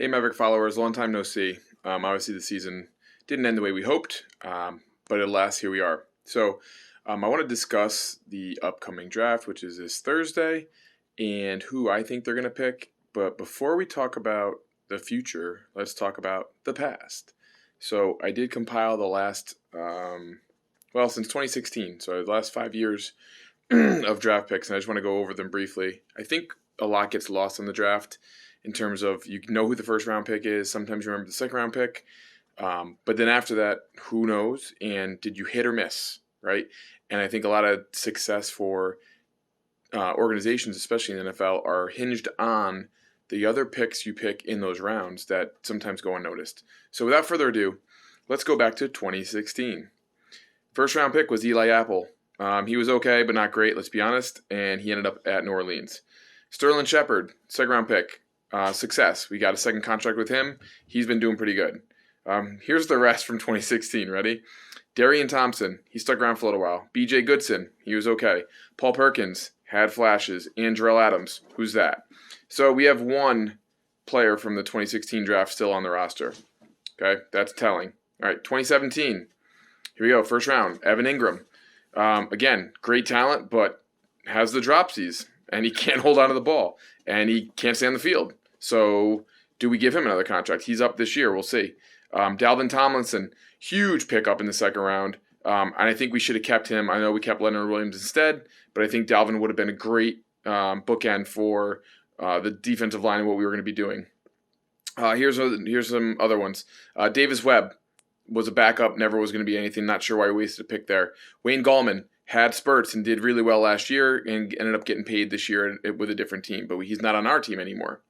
Hey, Mavrick followers, long time no see. Obviously, the season didn't end the way we hoped, but alas, here we are. I want to discuss the upcoming draft, which is this Thursday, and who I think they're going to pick. But before we talk about the future, let's talk about the past. So, I did compile the last, since 2016, so the last 5 years of draft picks, and I just want to go over them briefly. I think a lot gets lost in the draft in terms of you know who the first round pick is. Sometimes you remember the second round pick. But then after that, who knows? And did you hit or miss, right? And I think a lot of success for organizations, especially in the NFL, are hinged on the other picks you pick in those rounds that sometimes go unnoticed. So without further ado, let's go back to 2016. First round pick was Eli Apple. He was okay, but not great, let's be honest, and he ended up at New Orleans. Sterling Shepard, second round pick. Success. We got a second contract with him. He's been doing pretty good. Here's the rest from 2016. Ready? Darian Thompson. He stuck around for a little while. B.J. Goodson. He was okay. Paul Perkins. Had flashes. Andrell Adams. Who's that? So we have one player from the 2016 draft still on the roster. Okay? That's telling. All right. 2017. Here we go. First round. Evan Ingram. Again, great talent, but has the dropsies. And he can't hold on to the ball. And he can't stay on the field. So do we give him another contract? He's up this year. We'll see. Dalvin Tomlinson, huge pickup in the second round. And I think we should have kept him. I know we kept Leonard Williams instead, but I think Dalvin would have been a great bookend for the defensive line and what we were going to be doing. Here's some other ones. Davis Webb was a backup, never was going to be anything. Not sure why we wasted a pick there. Wayne Gallman had spurts and did really well last year and ended up getting paid this year with a different team, but he's not on our team anymore.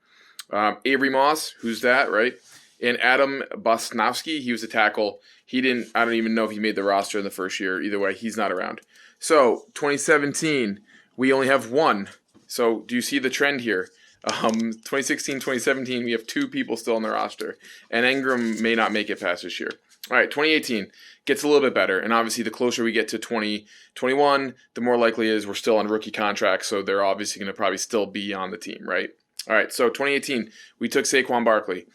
Avery Moss, who's that, right? And Adam Bosnowski, he was a tackle. I don't even know if he made the roster in the first year. Either way, he's not around. So, 2017, we only have one. So, do you see the trend here? 2016, 2017, we have two people still on the roster. And Ingram may not make it past this year. All right, 2018 gets a little bit better. And obviously, the closer we get to 2021, the more likely it is we're still on rookie contracts. So, they're obviously going to probably still be on the team, right? All right, so 2018, we took Saquon Barkley.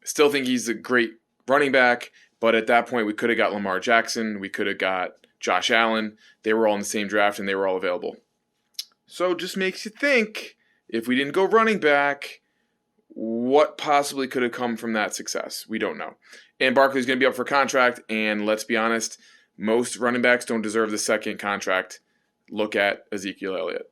Still think he's a great running back, but at that point, we could have got Lamar Jackson. We could have got Josh Allen. They were all in the same draft, and they were all available. So it just makes you think, if we didn't go running back, what possibly could have come from that success? We don't know. And Barkley's going to be up for contract, and let's be honest, most running backs don't deserve the second contract. Look at Ezekiel Elliott.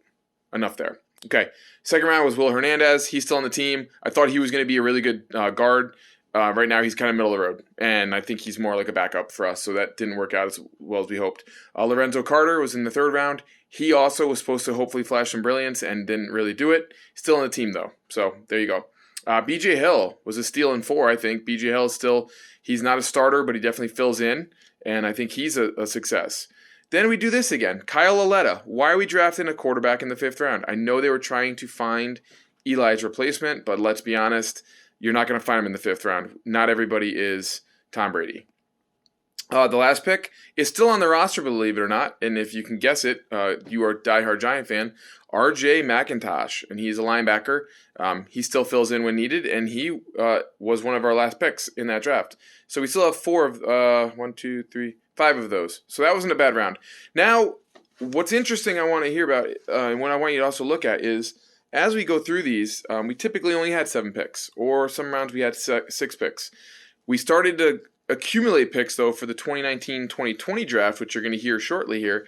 Enough there. Okay, second round was Will Hernandez. He's still on the team. I thought he was going to be a really good guard. Right now, he's kind of middle of the road, and I think he's more like a backup for us, so that didn't work out as well as we hoped. Lorenzo Carter was in the third round. He also was supposed to hopefully flash some brilliance and didn't really do it. Still on the team, though, so there you go. B.J. Hill was a steal in 4, I think. B.J. Hill is still, he's not a starter, but he definitely fills in, and I think he's a success. Then we do this again. Kyle Lauletta. Why are we drafting a quarterback in the 5th round? I know they were trying to find Eli's replacement, but let's be honest, you're not going to find him in the 5th round. Not everybody is Tom Brady. The last pick is still on the roster, believe it or not, and if you can guess it, you are a diehard Giant fan, R.J. McIntosh, and he's a linebacker. He still fills in when needed, and he was one of our last picks in that draft. So we still have 5 of those. So that wasn't a bad round. Now, what's interesting I want to hear about, and what I want you to also look at is, as we go through these, we typically only had 7 picks, or some rounds we had 6 picks. We started to accumulate picks, though, for the 2019-2020 draft, which you're going to hear shortly here.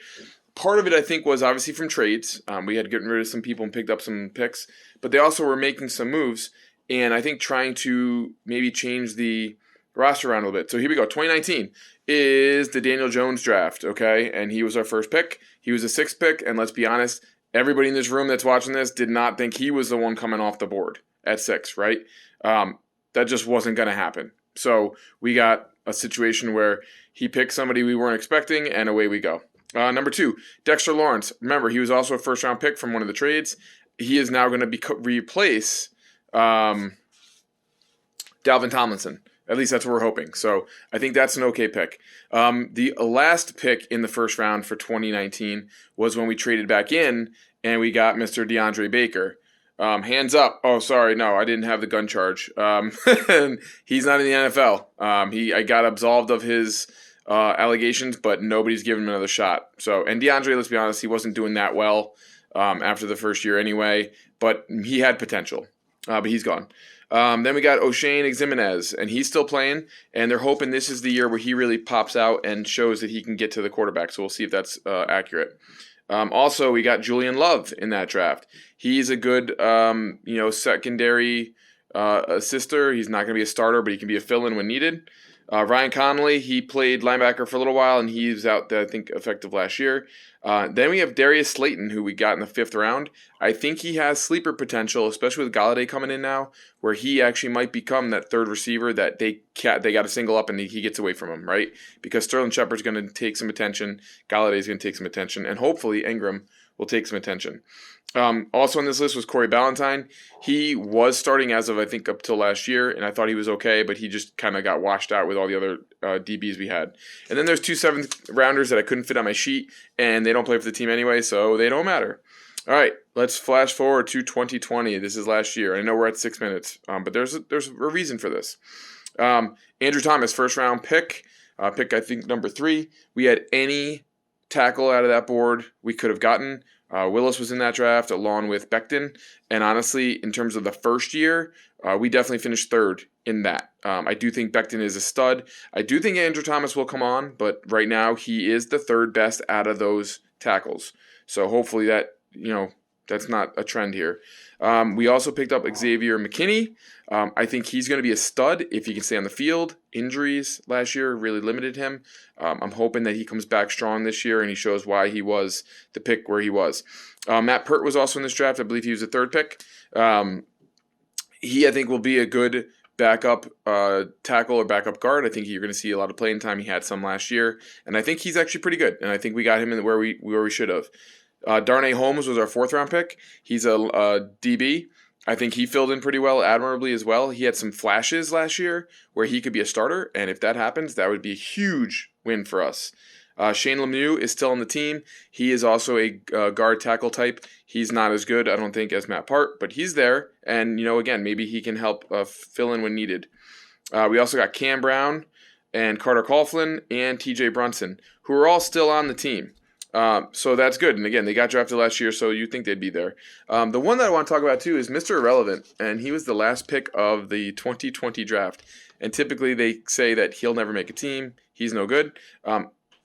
Part of it, I think, was obviously from trades. We had gotten rid of some people and picked up some picks, but they also were making some moves, and I think trying to maybe change the roster around a little bit. So here we go. 2019 is the Daniel Jones draft, okay? And he was our first pick. He was a 6th pick, and let's be honest, everybody in this room that's watching this did not think he was the one coming off the board at 6, right? That just wasn't going to happen. So we got a situation where he picked somebody we weren't expecting, and away we go. Number 2, Dexter Lawrence. Remember, he was also a first-round pick from one of the trades. He is now going to replace Dalvin Tomlinson. At least that's what we're hoping. So I think that's an okay pick. The last pick in the first round for 2019 was when we traded back in and we got Mr. DeAndre Baker. Hands up. Oh, sorry. No, I didn't have the gun charge. He's not in the NFL. I got absolved of his allegations, but nobody's given him another shot. So, and DeAndre, let's be honest, he wasn't doing that well after the first year anyway, but he had potential. But he's gone. Then we got O'Shane Ximenez, and he's still playing, and they're hoping this is the year where he really pops out and shows that he can get to the quarterback. So we'll see if that's accurate. Also, we got Julian Love in that draft. He's a good, secondary assister. He's not going to be a starter, but he can be a fill-in when needed. Ryan Connolly, he played linebacker for a little while, and he was out, I think, effective last year. Then we have Darius Slayton, who we got in the 5th round. I think he has sleeper potential, especially with Galladay coming in now, where he actually might become that third receiver that they got to single up and he gets away from him, right? Because Sterling Shepard's going to take some attention, Galladay's going to take some attention, and hopefully Ingram will take some attention. Also on this list was Corey Ballantyne. He was starting as of, I think, up till last year, and I thought he was okay, but he just kind of got washed out with all the other DBs we had. And then there's 2 7th-rounders that I couldn't fit on my sheet, and they don't play for the team anyway, so they don't matter. All right, let's flash forward to 2020. This is last year. I know we're at 6 minutes, but there's a reason for this. Andrew Thomas, 1st-round pick I think number 3. We had any tackle out of that board we could have gotten. Willis was in that draft along with Becton. And honestly, in terms of the first year, we definitely finished 3rd in that. I do think Becton is a stud. I do think Andrew Thomas will come on, but right now he is the 3rd best out of those tackles. So hopefully that, that's not a trend here. We also picked up Xavier McKinney. I think he's going to be a stud if he can stay on the field. Injuries last year really limited him. I'm hoping that he comes back strong this year and he shows why he was the pick where he was. Matt Pert was also in this draft. I believe he was the 3rd pick. He, I think, will be a good backup tackle or backup guard. I think you're going to see a lot of playing time. He had some last year, and I think he's actually pretty good. And I think we got him in where we should have. Darnay Holmes was our 4th-round pick. He's a DB. I think he filled in pretty well, admirably as well. He had some flashes last year where he could be a starter, and if that happens, that would be a huge win for us. Shane Lemieux is still on the team. He is also a guard tackle type. He's not as good, I don't think, as Matt Part, but he's there, and, again, maybe he can help fill in when needed. We also got Cam Brown and Carter Coughlin and TJ Brunson, who are all still on the team. So that's good. And again, they got drafted last year, so you'd think they'd be there. The one that I want to talk about, too, is Mr. Irrelevant, and he was the last pick of the 2020 draft. And typically they say that he'll never make a team. He's no good.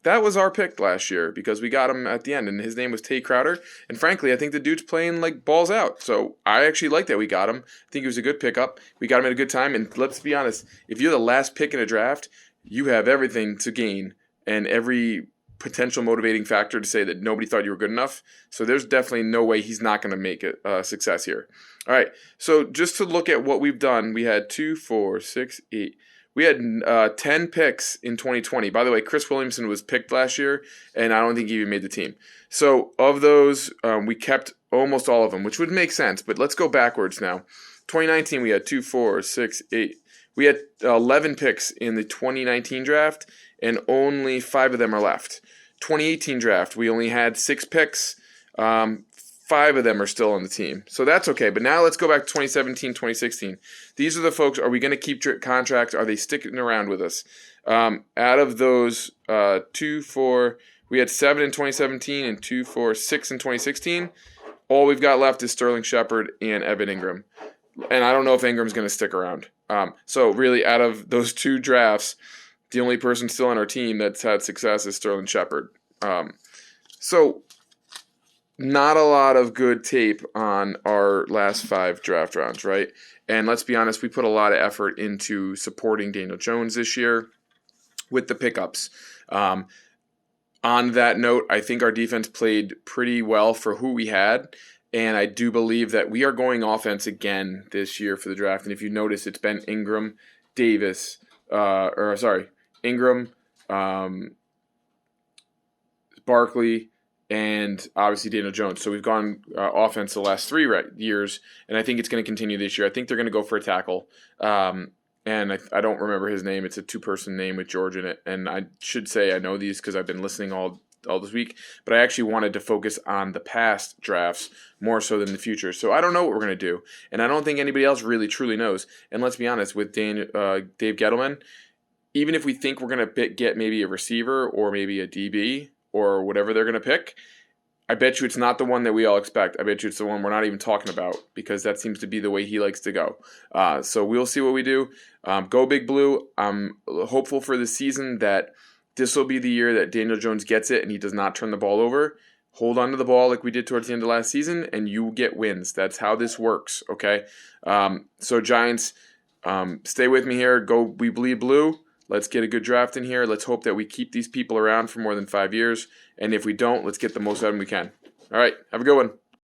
That was our pick last year because we got him at the end, and his name was Tay Crowder. And frankly, I think the dude's playing like balls out. So I actually like that we got him. I think it was a good pickup. We got him at a good time. And let's be honest, if you're the last pick in a draft, you have everything to gain and every potential motivating factor to say that nobody thought you were good enough. So there's definitely no way he's not going to make it a success here. All right, so just to look at what we've done, we had 2, 4, 6, 8. We had 10 picks in 2020. By the way, Chris Williamson was picked last year, and I don't think he even made the team. So of those, we kept almost all of them, which would make sense. But let's go backwards now. 2019, we had 2, 4, 6, 8. We had 11 picks in the 2019 draft, and only 5 of them are left. 2018 draft, we only had 6 picks. 5 of them are still on the team. So that's okay. But now let's go back to 2017, 2016. These are the folks, are we going to keep contracts? Are they sticking around with us? Out of those 2, 4, we had 7 in 2017 and 2, 4, 6 in 2016. All we've got left is Sterling Shepard and Evan Ingram. And I don't know if Ingram's going to stick around. So really, out of those 2 drafts, the only person still on our team that's had success is Sterling Shepard. So not a lot of good tape on our last 5 draft rounds, right? And let's be honest, we put a lot of effort into supporting Daniel Jones this year with the pickups. On that note, I think our defense played pretty well for who we had. And I do believe that we are going offense again this year for the draft. And if you notice, it's been Ingram, Ingram, Barkley, and obviously Daniel Jones. So we've gone offense the last 3 years, and I think it's going to continue this year. I think they're going to go for a tackle. And I don't remember his name. It's a 2-person name with George in it. And I should say I know these because I've been listening all all this week, but I actually wanted to focus on the past drafts more so than the future. So I don't know what we're going to do, and I don't think anybody else really truly knows. And let's be honest, with Dave Gettleman, even if we think we're going to get maybe a receiver or maybe a DB or whatever they're going to pick, I bet you it's not the one that we all expect. I bet you it's the one we're not even talking about because that seems to be the way he likes to go. So we'll see what we do. Go Big Blue. I'm hopeful for this season that this will be the year that Daniel Jones gets it and he does not turn the ball over. Hold on to the ball like we did towards the end of last season, and you get wins. That's how this works, okay? So Giants, stay with me here. Go We Bleed Blue. Let's get a good draft in here. Let's hope that we keep these people around for more than 5 years. And if we don't, let's get the most out of them we can. All right, have a good one.